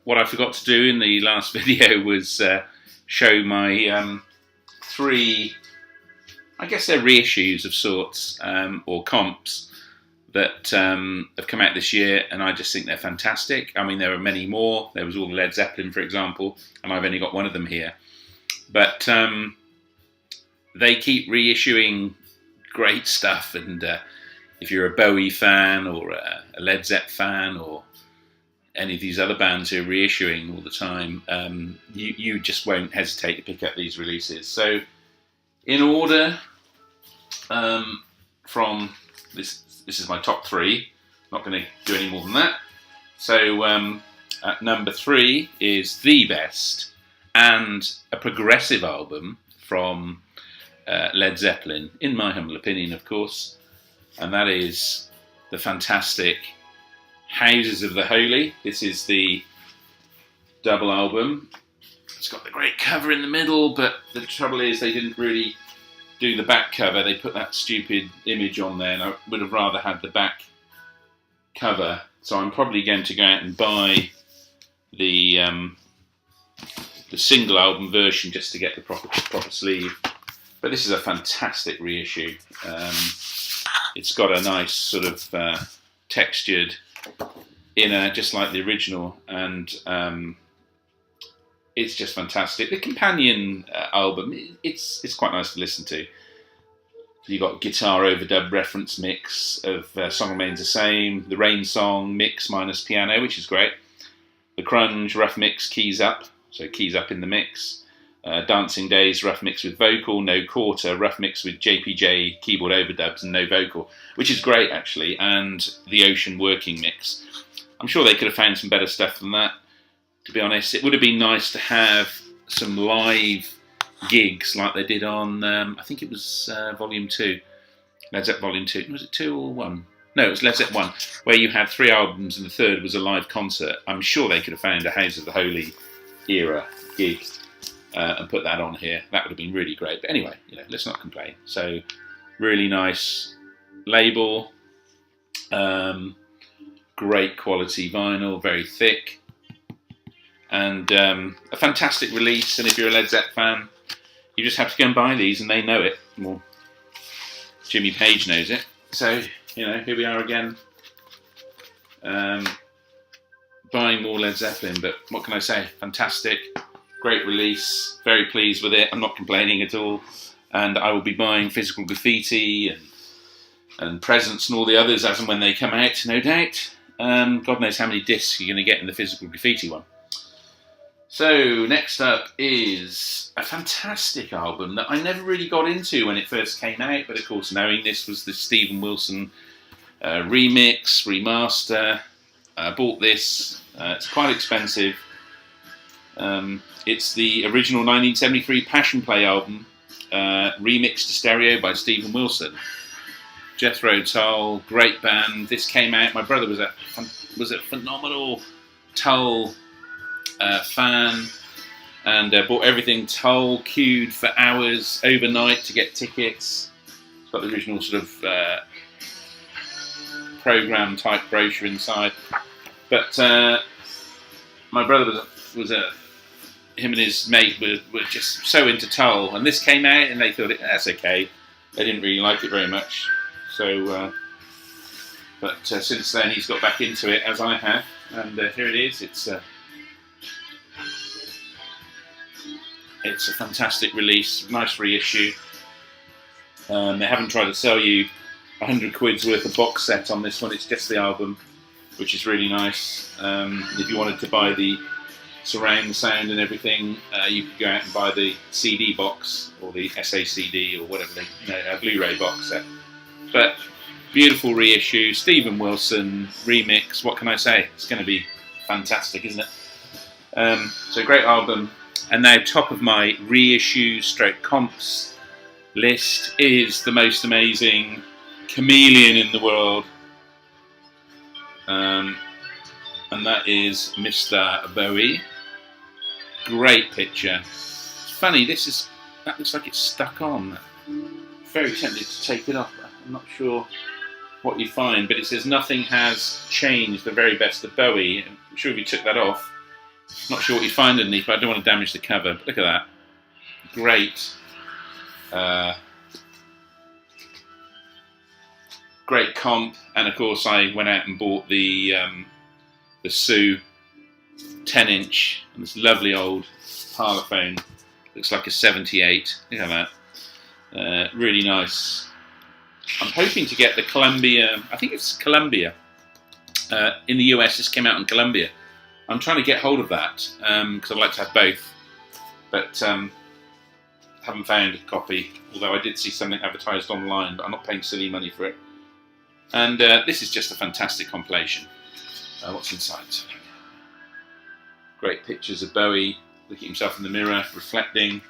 what I forgot to do in the last video was show my 3, I guess they're reissues of sorts, or comps that have come out this year, and I just think they're fantastic. I mean, there are many more. There was all Led Zeppelin, for example, and I've only got one of them here. But they keep reissuing great stuff, and if you're a Bowie fan or a Led Zepp fan or any of these other bands who are reissuing all the time, you just won't hesitate to pick up these releases. So in order, from this is my top 3. Not going to do any more than that. So at number 3 is the best and a progressive album from Led Zeppelin, in my humble opinion, of course, and that is the fantastic Houses of the Holy. This is the double album. It's got the great cover in the middle, but the trouble is they didn't really do the back cover. They put that stupid image on there, and I would have rather had the back cover. So I'm probably going to go out and buy the single album version just to get the proper sleeve. But this is a fantastic reissue. It's got a nice sort of textured inner, just like the original, and it's just fantastic. The companion album, it's quite nice to listen to. You got guitar overdub reference mix of Song Remains the Same, the Rain Song mix minus piano, which is great. The Crunge rough mix keys up, so keys up in the mix. Dancing Days rough mix with vocal, No Quarter rough mix with JPJ keyboard overdubs and no vocal, which is great actually, and the Ocean working mix. I'm sure they could have found some better stuff than that, to be honest. It would have been nice to have some live gigs like they did on, I think it was Volume 2, Led Zepp Volume 2. Was it 2 or 1? No, it was Led Zepp 1, where you had 3 albums and the third was a live concert. I'm sure they could have found a House of the Holy era gig and put that on here. That would have been really great. But anyway, let's not complain. So, really nice label, great quality vinyl, very thick, and a fantastic release. And if you're a Led Zepp fan, you just have to go and buy these, and they know it. Well, Jimmy Page knows it. So, here we are again, buying more Led Zeppelin. But what can I say? Fantastic. Great release, very pleased with it. I'm not complaining at all, and I will be buying Physical Graffiti and Presents and all the others as and when they come out, no doubt. God knows how many discs you're going to get in the Physical Graffiti one. So next up is a fantastic album that I never really got into when it first came out, but of course knowing this was the Steven Wilson remix, remaster, I bought this. It's quite expensive. It's the original 1973 Passion Play album, remixed to stereo by Steven Wilson. Jethro Tull, great band. This came out. My brother was a phenomenal Tull fan, and bought everything Tull, queued for hours overnight to get tickets. It's got the original sort of program type brochure inside. But my brother was a him and his mate were just so into Tull, and this came out and they thought that's okay. They didn't really like it very much. So, but since then he's got back into it, as I have, and here it is. It's a fantastic release, nice reissue. They haven't tried to sell you 100 quid's worth of box set on this one. It's just the album, which is really nice. If you wanted to buy the surround sound and everything, you could go out and buy the CD box or the SACD or whatever a Blu-ray box set. But beautiful reissue, Steven Wilson remix. What can I say? It's going to be fantastic, isn't it? So great album. And now top of my reissue / comps list is the most amazing chameleon in the world. And that is Mr. Bowie. Great picture. It's funny, that looks like it's stuck on. Very tempted to take it off. I'm not sure what you find, but it says nothing has changed, the very best of Bowie. I'm sure if you took that off, Not sure what you find underneath, but I don't want to damage the cover. But look at that. Great. Great comp. And of course I went out and bought the Sue 10-inch. And this lovely old parlophone. Looks like a 78. Look at that. Really nice. I'm hoping to get the Columbia. I think it's Columbia. In the US, this came out in Columbia. I'm trying to get hold of that because I'd like to have both, but haven't found a copy. Although I did see something advertised online, but I'm not paying silly money for it. And this is just a fantastic compilation. What's inside? Great pictures of Bowie looking at himself in the mirror, reflecting.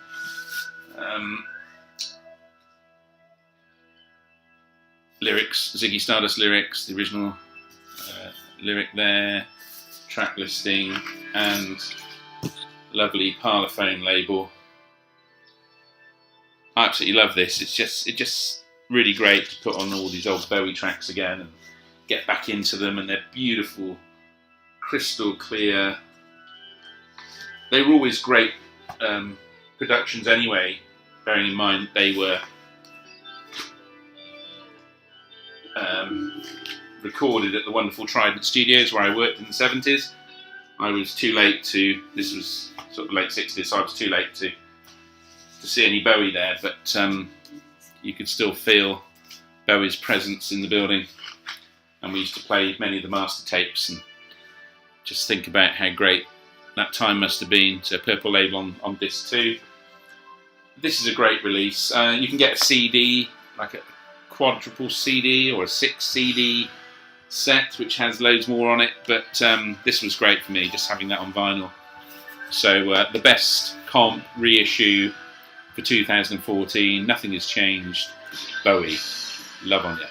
Lyrics, Ziggy Stardust lyrics, the original lyric there. Track listing and lovely parlophone label. I absolutely love this. It's just really great to put on all these old Bowie tracks again and get back into them, and they're beautiful, crystal clear. They were always great productions anyway, bearing in mind they were recorded at the wonderful Trident Studios where I worked in the 70s. I was too late to, this was sort of late 60s, so I was too late to see any Bowie there, but you could still feel Bowie's presence in the building, and we used to play many of the master tapes and just think about how great that time must have been. So Purple Label on disc 2. This is a great release. You can get a CD, like a quadruple CD or a 6 CD set, which has loads more on it, but this was great for me, just having that on vinyl. So the best comp reissue for 2014, nothing has changed. Bowie, love on you.